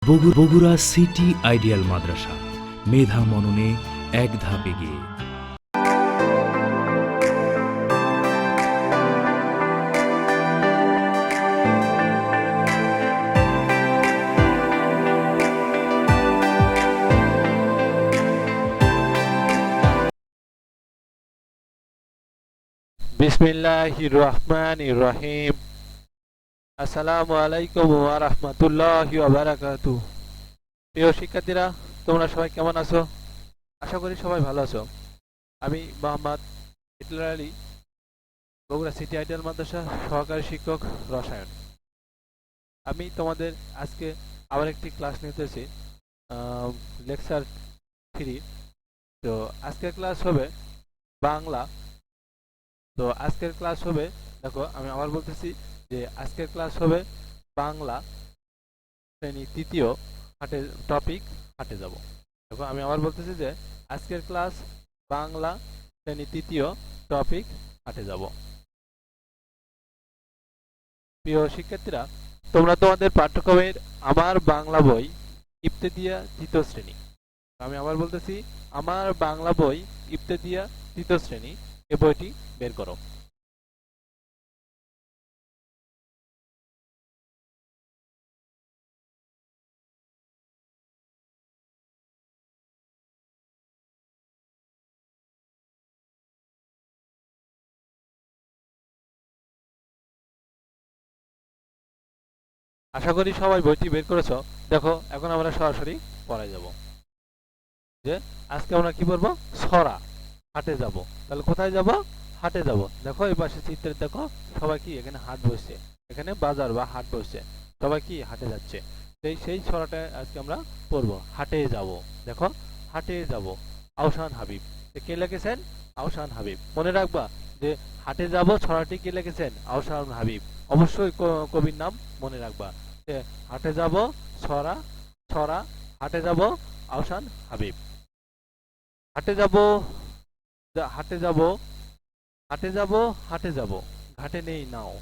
Bogura city ideal মাদ্রাসা, মেধা মননে এক ধাপ এগিয়ে। বিসমিল্লাহির রহমানির রহিম। আসসালামু আলাইকুম ওয়া রাহমাতুল্লাহি ওয়া বারাকাতুহু। প্রিয় শিক্ষার্থীরা, তোমরা সবাই কেমন আছো? আশা করি সবাই ভালো আছো। আমি মোহাম্মদ ইতলার আলী, বগুড়া সিটি আইডিয়াল মাদ্রাসা সহকারী শিক্ষক রসায়ন। আমি তোমাদের আজকে আবার একটি ক্লাস নিতেছি, লেকচার 3। তো আজকের ক্লাস হবে বাংলা। তো আজকের ক্লাস হবে, দেখো আমি আবার বলতেছি যে আজকের ক্লাস হবে বাংলা শ্রেণী তৃতীয়, হাটে টপিক হাটে যাব। দেখো আমি আবার বলতেছি যে আজকের ক্লাস বাংলা শ্রেণী তৃতীয়, টপিক হাটে যাব। প্রিয় শিক্ষার্থীরা, তোমরা তোমাদের পাঠ্যক্রমের আমার বাংলা বই ইবতেদিয়া তৃতীয় শ্রেণী, আমি আবার বলতেছি আমার বাংলা বই ইবতেদিয়া তৃতীয় শ্রেণী, এ বইটি বের করো। আশা করি সবাই বইটি বের করেছো। দেখো এখন আমরা সরাসরি পড়ায় যাব। যে আজকে আমরা কি পড়বো? ছড়া। হাটে যাব। তাহলে কোথায় যাব? হাটে যাব। দেখো এই পাশে চিত্রে দেখো, সবাই কি এখানে হাট বসছে, এখানে বাজার বা হাট বসছে, সবাই কি হাটে যাচ্ছে। সেই ছড়াটা আজকে আমরা পড়বো। হাটে যাব। দেখো হাটে যাব, আহসান হাবিব। কে লিখেছেন? আহসান হাবিব। মনে রাখবা যে হাটে যাব ছড়াটি কে লিখেছেন? আহসান হাবিব। অবশ্যই কবির নাম মনে রাখবা। হাটে যাব ছড়া, ছড়া হাটে যাব আহসান হাবিব। হাটে যাব, হাটে যাব, হাটে যাব, হাটে যাব, ঘাটে নেই নাও।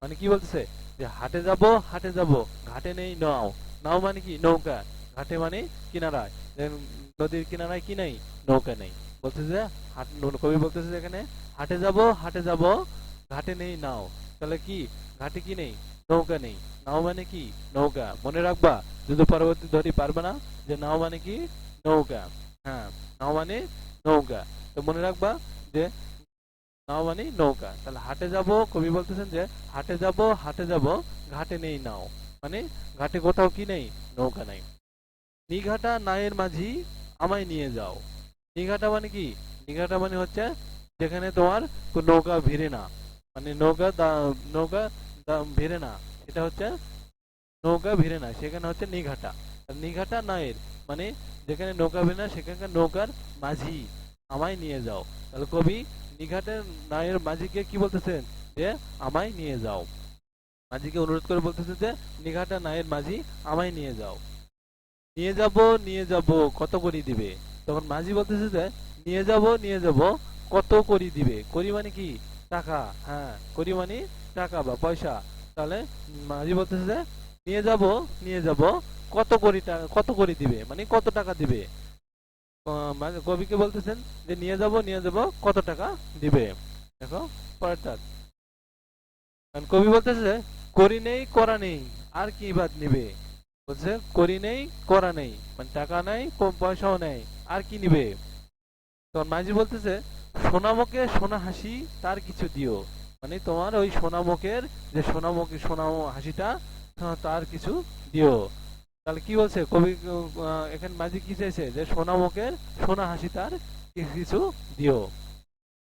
মানে কি বলতেছে? যে হাটে যাব, হাটে যাব, ঘাটে নেই নাও। নাও মানে কি? নৌকা। ঘাটে মানে কিনারায়, নদীর কিনারায় কি নেই? নৌকা নেই। বলতেছে যে কবি বলতেছে এখানে হাটে যাব, হাটে যাব, ঘাটে নেই নাও। তাহলে কি? ঘাটে কি নেই? নৌকা নেই। নাও মানে কি? নৌকা। মনে রাখবা, যদি পরবর্তী ধরি পারবে না যে নাও মানে কি? নৌকা। হ্যাঁ, নাও মানে নৌকা। তো মনে রাখবা যে নাও মানে নৌকা। তাহলে হাটে যাব, কবি বলতেছেন যে হাটে যাব, হাটে যাব, ঘাটে নেই নাও। মানে ঘাটে কোথাও কি নেই? নৌকা নাই। নিঘাটা নায়ের মাঝি আমায় নিয়ে যাও। নিঘাটা মানে কি? নিঘাটা মানে হচ্ছে যেখানে তোমার নৌকা ভিড়ে না, মানে নৌকা ভিড়ে না, এটা হচ্ছে নৌকা ভিড়ে না, সেখানে হচ্ছে নিঘাটা। নিঘাটা নায়ের মানে যেখানে নৌকা ভিড়ে না, সেখানকার নৌকার মাঝি আমায় নিয়ে যাও। তাহলে কবি নিঘাটের নায়ের মাঝিকে কি বলতেছেন? যে আমায় নিয়ে যাও। মাঝিকে অনুরোধ করে বলতেছে যে নিঘাটা নায়ের মাঝি আমায় নিয়ে যাও। নিয়ে যাব, নিয়ে যাব, কত করি দিবে? তখন মাঝি বলতেছে যে নিয়ে যাব, নিয়ে যাব, কত করি দিবে? করি মানে কি? টাকা। হ্যাঁ, করি মানে টাকা বা পয়সা। তাহলে মাঝি বলতেছে যে নিয়ে যাব, নিয়ে যাব, কত করি টাকা, কত করি দিবে মানে কত টাকা দিবে। কবিকে বলতেছেন যে নিয়ে যাব, নিয়ে যাব, কত টাকা দিবে। দেখো পরেরটা, কবি বলতেছে করি নেই, করা নেই, আর কি বাদ নিবে। বলছে করি নেই, করা নেই, মানে টাকা নাই, কম পয়সাও নেই, আর কি নিবে। তখন মাঝি বলতেছে সোনামুখে সোনা হাসি তার কিছু দিও। মানে তোমার ওই সোনামুখের যে সোনামুখী সোনা হাসিটা, তার কিছু দিও। তাহলে কি বলছে কবি? এখানে মাঝি কি চাইছে? যে সোনামুখের সোনা হাসি তার কিছু দিও।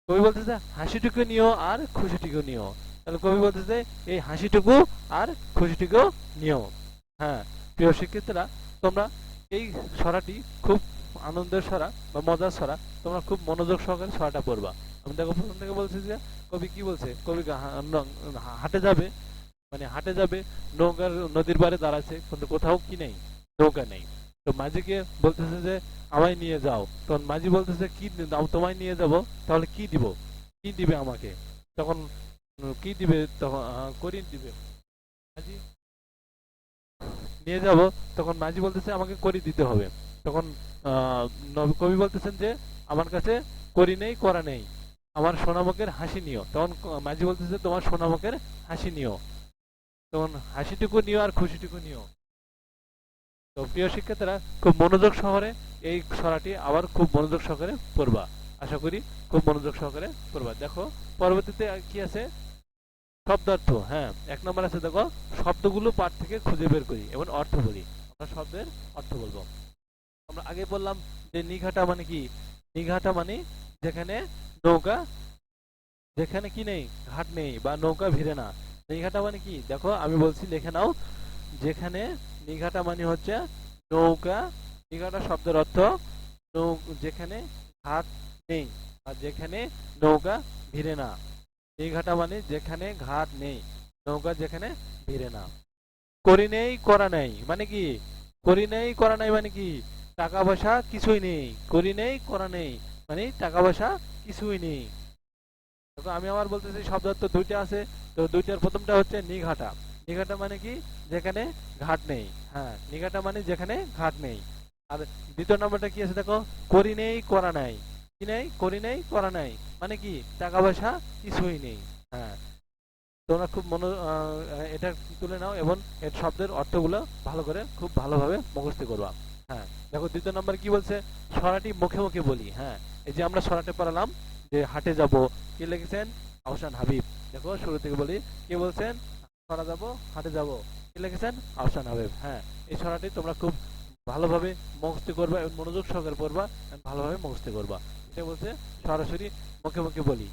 কবি বলতেছে হাসিটুকু নিও আর খুশিটুকু নিও। তাহলে কবি বলতেছে এই হাসিটুকু আর খুশিটুকু নিও। হ্যাঁ, প্রিয় শিক্ষার্থীরা, তোমরা এই ছড়াটি খুব আনন্দের ছড়া বা মজার ছড়া, তোমরা খুব মনোযোগ সহকারে ছড়াটা পড়বা। আমি দেখো প্রথম থেকে বলছি যে কবি কি বলছে। কবি হাটে যাবে, মানে হাটে যাবে, নৌকার নদীর পাড়ে দাঁড়াচ্ছে, কিন্তু কোথাও কি নেই? নৌকা নেই। তো মাঝিকে বলতেছে যে আমায় নিয়ে যাও। তখন মাঝি বলতেছে কি তোমায় নিয়ে যাব, তাহলে কি দিব? কি দিবে আমাকে? তখন কি দিবে? তখন করি দিবে। মাঝি নিয়ে যাব, তখন মাঝি বলতেছে আমাকে করি দিতে হবে। তখন কবি বলতেছেন যে আমার কাছে করি নেই, করা নেই, আমার সোনামুখের হাসি নিও। তখন মাঝি বলতেছে তোমার সোনামুখের হাসি নিও, তখন হাসিটুকু নিও আর খুশিটুকু নিও। তো প্রিয় শিক্ষার্থীরা, খুব মনোযোগ সহকারে এই ছড়াটি আবার খুব মনোযোগ সহকারে পড়বা। আশা করি খুব মনোযোগ সহকারে পড়বা। দেখো পরবর্তীতে কি আছে, শব্দার্থ। হ্যাঁ, 1 নম্বর আছে, দেখো শব্দগুলো পাঠ থেকে খুঁজে বের করি এবং অর্থ বলি। আমরা শব্দের অর্থ বলবো। আমরা আগে বললাম যে নিঘাটা মানে কি? নিঘাটা মানে যেখানে নৌকা, যেখানে কি নেই, ঘাট নেই বা নৌকা ভিড়ে না। নিঘাটা মানে কি? দেখো আমি বলছি, লিখে নাও। যেখানে, নিঘাটা মানে হচ্ছে নৌকা। নিঘাটা শব্দের অর্থ যেখানে ঘাট নেই আর যেখানে নৌকা ভিড়ে না। নিঘাটা মানে যেখানে ঘাট নেই, নৌকা যেখানে ভিড়ে না। করি নেই, করা নেই মানে কি? করি নেই, করা নাই মানে কি? টাকা পয়সা কিছুই নেই। করি নেই, করা নেই মানে টাকা পয়সা কিছুই নেই। দেখো আমি আবার বলতেছি, শব্দার্থ দুইটা আছে। তো দুইটার প্রথমটা হচ্ছে নিঘাটা। নিঘাটা মানে কি? যেখানে ঘাট নেই। হ্যাঁ, নিঘাটা মানে যেখানে ঘাট নেই। আর দ্বিতীয় নম্বরটা কি আছে, দেখো করি নেই, করা নাই। কি নেই? করি নেই, করা নাই মানে কি? টাকা পয়সা কিছুই নেই। হ্যাঁ, তোমরা খুব এটা তুলে নাও এবং এর শব্দের অর্থগুলো ভালো করে খুব ভালোভাবে মুখস্থ করবা। হ্যাঁ, দেখো দ্বিতীয় নম্বর কি বলছে, ছড়াটি মুখে মুখে বলি। হ্যাঁ, এই যে আমরা ছড়াটি পড়ালাম যে হাটে যাব, কে লিখেছেন? আহসান হাবিব। দেখো শুরু থেকে বলি, কে বলছেন? ছড়া যাব, হাটে যাব, কে লিখেছেন? আহসান হাবিব। হ্যাঁ, এই ছড়াটি তোমরা খুব ভালোভাবে মুখস্থ করবা এবং মনোযোগ সহকারে পড়বা এবং ভালোভাবে মুখস্থ করবা। এটা বলছে সরাসরি মুখে মুখে বলি।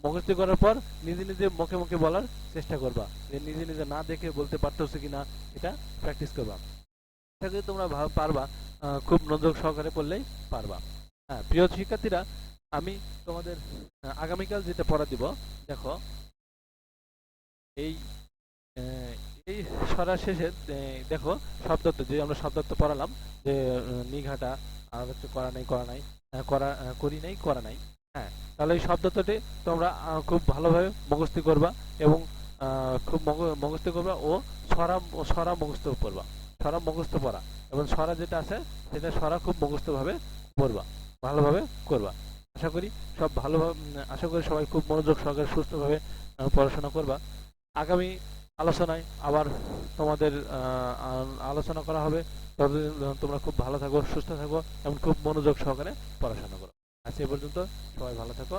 মুখস্থ করার পর নিজে নিজে মুখে মুখে বলার চেষ্টা করবা, যে নিজে নিজে না দেখে বলতে পারতেছো কিনা এটা প্র্যাকটিস করবা। এটা যদি তোমরা পারবা, খুব মনোযোগ সহকারে পড়লেই পারবা। হ্যাঁ, প্রিয় শিক্ষার্থীরা, আমি তোমাদের আগামীকাল যেটা পড়া দিব, দেখো এই এই সরার শেষে দেখো শব্দার্থ, যে আমরা শব্দার্থ পড়ালাম যে নিঘাটা আর হচ্ছে করা নাই, করা নাই, করা, করি নাই, করা নাই। হ্যাঁ, তাহলে এই শব্দার্থটি তোমরা খুব ভালোভাবে মুখস্থ করবা এবং খুব মুখস্থ করবা ও ছড়া, ছড়া মুখস্থ করবা। ছড়া মুখস্থ পড়া এবং ছড়া যেটা আছে সেটা ছড়া খুব মুখস্থ ভাবে পড়বা, ভালোভাবে করবা। আশা করি সব ভালোভাবে, আশা করি সবাই খুব মনোযোগ সহকারে সুস্থভাবে পড়াশোনা করবা। আগামী আলোচনায় আবার তোমাদের আলোচনা করা হবে। ততদিন তোমরা খুব ভালো থাকো, সুস্থ থাকো এবং খুব মনোযোগ সহকারে পড়াশোনা করো। আজ এ পর্যন্ত, সবাই ভালো থাকো।